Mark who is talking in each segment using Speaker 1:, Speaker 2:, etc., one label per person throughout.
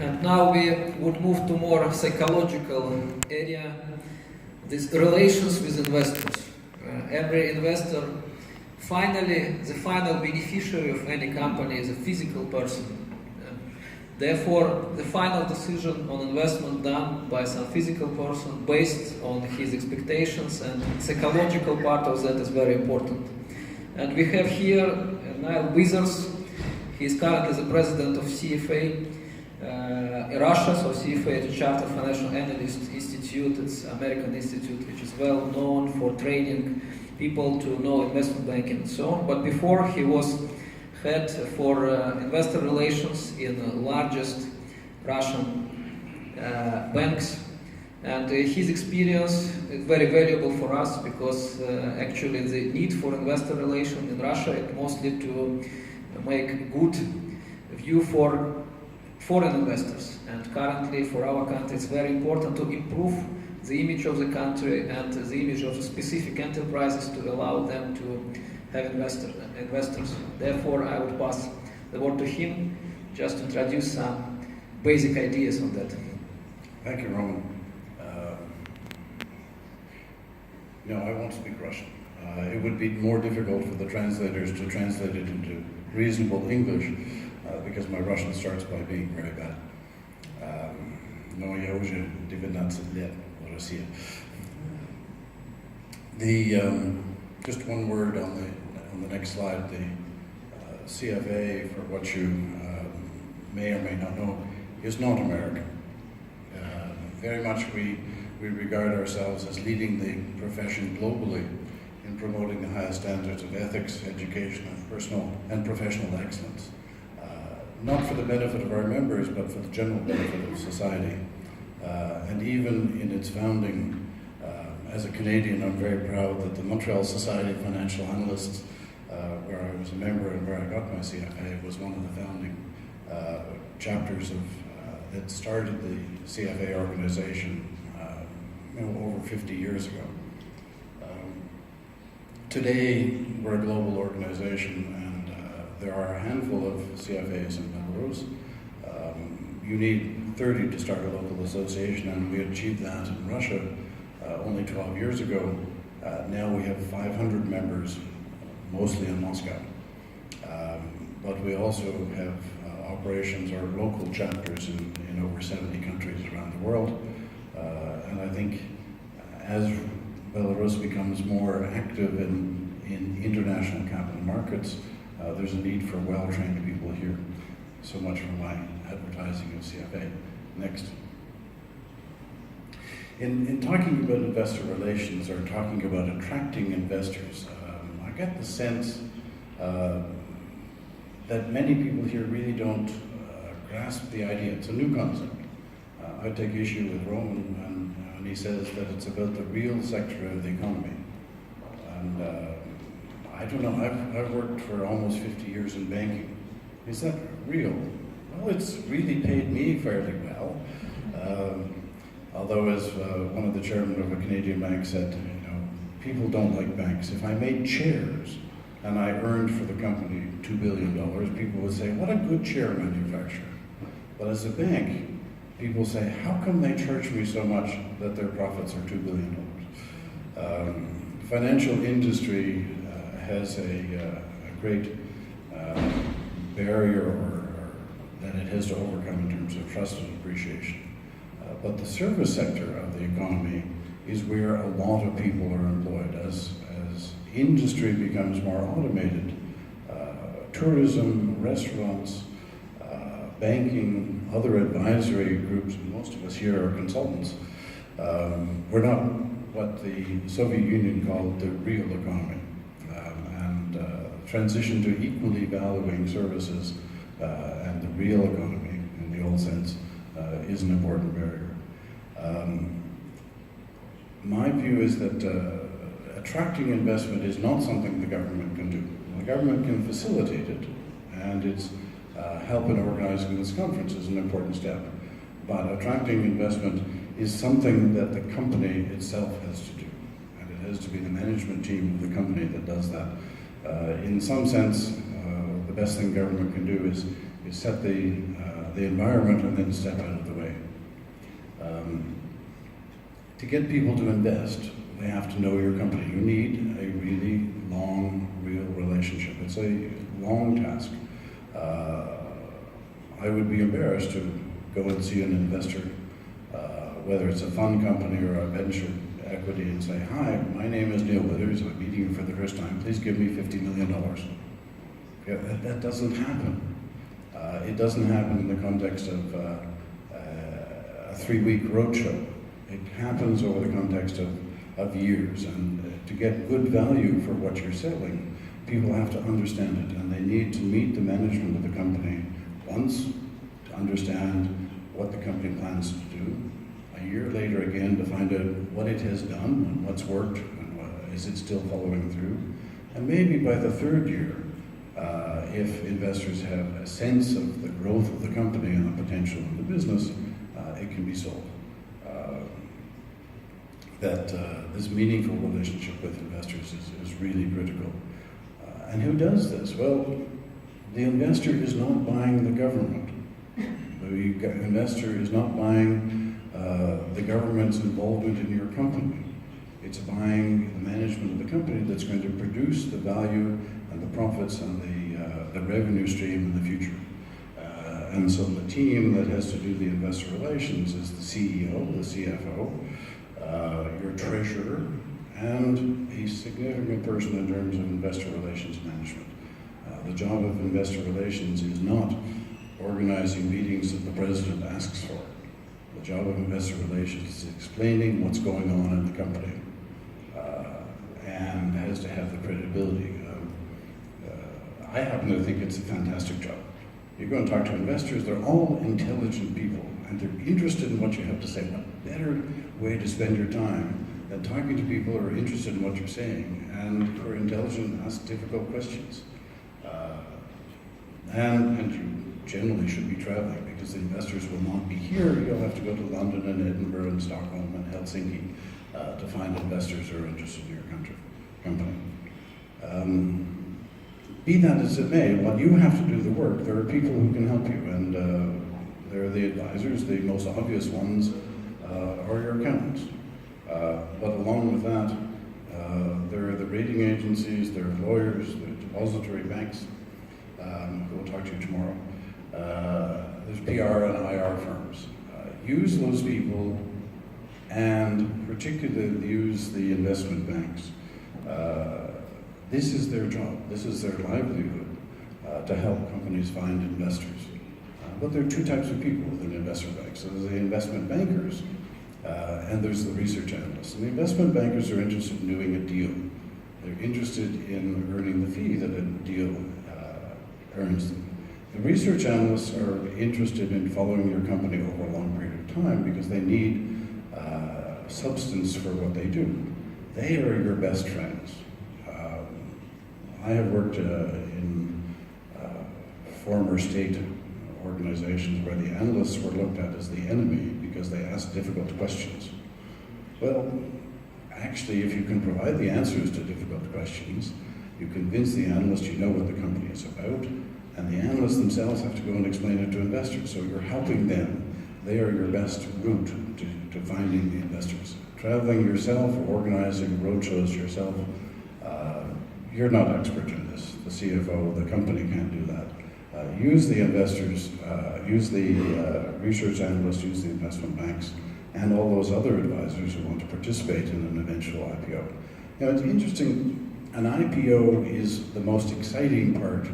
Speaker 1: And now we would move to more psychological area, these relations with investors. Every investor, finally, the final beneficiary of any company is a physical person. Therefore, the final decision on investment done by some physical person based on his expectations, and psychological part of that is very important. And we have here Niall Withers. He is currently the president of CFA Russia, so CFA is a Chartered Financial Analyst Institute. It's an American institute which is well known for training people to know investment banking and so on. But before, he was head for investor relations in the largest Russian banks. And his experience is very valuable for us because actually the need for investor relation in Russia is mostly to make good view for foreign investors. And currently for our country it's very important to improve the image of the country and the image of the specific enterprises to allow them to have investors. Therefore I would pass the word to him just to introduce some basic ideas on that.
Speaker 2: Thank you, Roman. No, I won't speak Russian. It would be more difficult for the translators to translate it into reasonable English because my Russian starts by being very bad. Но я уже 19 лет в России. Just one word on the next slide. The CFA, for what you may or may not know, is not American. Very much we regard ourselves as leading the profession globally in promoting the highest standards of ethics, education, and personal and professional excellence. Not for the benefit of our members, but for the general benefit of society. And even in its founding, as a Canadian, I'm very proud that the Montreal Society of Financial Analysts, where I was a member and where I got my CFA, was one of the founding chapters of that started the CFA organization over 50 years ago. Today, we're a global organization, and there are a handful of CFAs in Belarus. You need 30 to start a local association, and we achieved that in Russia only 12 years ago. Now we have 500 members, mostly in Moscow. But we also have operations or local chapters in over 70 countries around the world. And I think as Belarus becomes more active in international capital markets, there's a need for well-trained people here. So much for my advertising of CFA. Next. In talking about investor relations or talking about attracting investors, I get the sense that many people here really don't grasp the idea. It's a new concept. I take issue with Roman when he says that it's about the real sector of the economy. And I don't know, I've worked for almost 50 years in banking. Is that real? Well, it's really paid me fairly well. Although, as one of the chairmen of a Canadian bank said, people don't like banks. If I made chairs and I earned for the company $2 billion, people would say, what a good chair manufacturer. But as a bank, people say, how come they charge me so much that their profits are $2 billion? Financial industry has a great barrier that it has to overcome in terms of trust and appreciation. But the service sector of the economy is where a lot of people are employed. As industry becomes more automated, tourism, restaurants, banking, other advisory groups, and most of us here are consultants. We're not what the Soviet Union called the real economy. Transition to equally valuing services and the real economy, in the old sense, is an important barrier. My view is that attracting investment is not something the government can do. The government can facilitate it, and its help in organizing this conference is an important step. But attracting investment is something that the company itself has to do, and it has to be the management team of the company that does that. In some sense, the best thing government can do is set the the environment and then step out of the way. To get people to invest, they have to know your company. You need a really long, real relationship. It's a long task. I would be embarrassed to go and see an investor, whether it's a fund company or a venture equity, and say, "Hi, my name is Neil Withers. I'm meeting you for the first time. Please give me $50 million. Yeah, that doesn't happen. It doesn't happen in the context of a 3-week roadshow. It happens over the context of years, and to get good value for what you're selling, people have to understand it, and they need to meet the management of the company once to understand what the company plans to do. A year later again to find out what it has done and what's worked and is it still following through. And maybe by the 3rd year, if investors have a sense of the growth of the company and the potential of the business, it can be sold. This meaningful relationship with investors is really critical. And who does this? Well, the investor is not buying the government. The investor is not buying the government's involvement in your company. It's buying the management of the company that's going to produce the value and the profits and the revenue stream in the future. And so the team that has to do the investor relations is the CEO, the CFO, your treasurer, and a significant person in terms of investor relations management. The job of investor relations is not organizing meetings that the president asks for. The job of investor relations is explaining what's going on in the company, and has to have the credibility. I happen to think it's a fantastic job. You go and talk to investors, they're all intelligent people, and they're interested in what you have to say. What better way to spend your time than talking to people who are interested in what you're saying and who are intelligent and ask difficult questions. And you generally should be traveling, because the investors will not be here. You'll have to go to London and Edinburgh and Stockholm and Helsinki to find investors who are interested in your company. Be that as it may, while you have to do the work, there are people who can help you, and there are the advisors. The most obvious ones are your accountants. But along with that, there are the rating agencies, there are lawyers, there are depository banks, who will talk to you tomorrow. There's PR and IR firms. Use those people, and particularly use the investment banks. This is their job, this is their livelihood, to help companies find investors. But there are 2 types of people within investment banks. So there's the investment bankers, and there's the research analysts. And the investment bankers are interested in doing a deal. They're interested in earning the fee that a deal earns them. The research analysts are interested in following your company over a long period of time because they need substance for what they do. They are your best friends. I have worked in former state organizations where the analysts were looked at as the enemy because they asked difficult questions. Well, actually, if you can provide the answers to difficult questions, you convince the analyst you know what the company is about, and the analysts themselves have to go and explain it to investors. So you're helping them. They are your best route to finding the investors. Traveling yourself, organizing roadshows yourself, you're not expert in this. The CFO, the company can't do that. Use the investors, use the research analysts, use the investment banks, and all those other advisors who want to participate in an eventual IPO. Now, it's interesting, an IPO is the most exciting part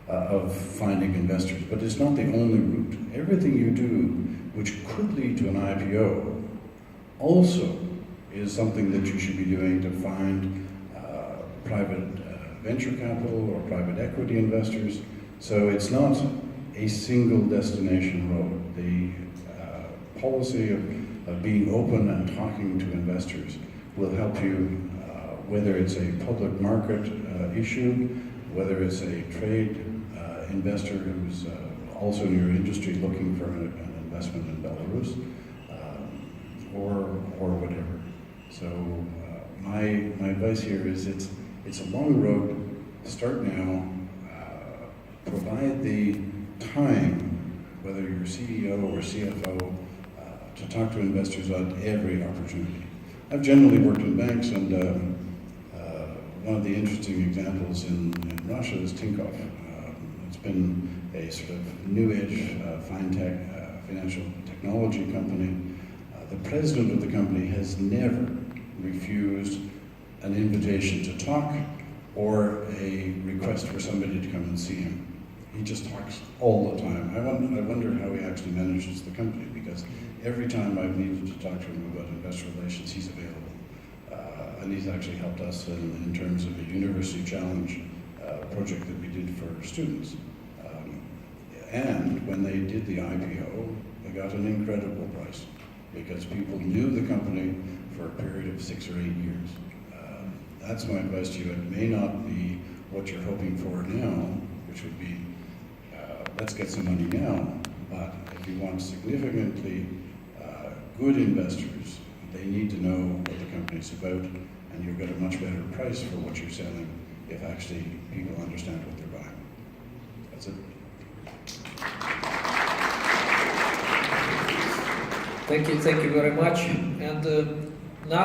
Speaker 2: of finding investors, but it's not the only route. Everything you do which could lead to an IPO also is something that you should be doing to find private venture capital or private equity investors. So it's not a single destination road. The policy of being open and talking to investors will help you, whether it's a public market issue, whether it's a trade investor who's also in your industry looking for an investment in Belarus, or whatever. So my advice here is it's a long road. Start now. Provide the time whether you're CEO or CFO, to talk to investors on every opportunity. I've generally worked in banks, and one of the interesting examples in Russia is Tinkoff. It's been a sort of new-age fintech, financial technology company. The president of the company has never refused an invitation to talk or a request for somebody to come and see him. He just talks all the time. I wonder how he actually manages the company, because every time I've needed to talk to him about investor relations, he's available. And he's actually helped us in terms of a university challenge project that we did for students. And when they did the IPO, they got an incredible price, because people knew the company for a period of 6 or 8 years. That's my advice to you. It may not be what you're hoping for now, which would be, let's get some money now, but if you want significantly good investors, they need to know what the company's about, and you'll get a much better price for what you're selling if actually people understand what they're buying. That's it.
Speaker 1: Thank you very much. And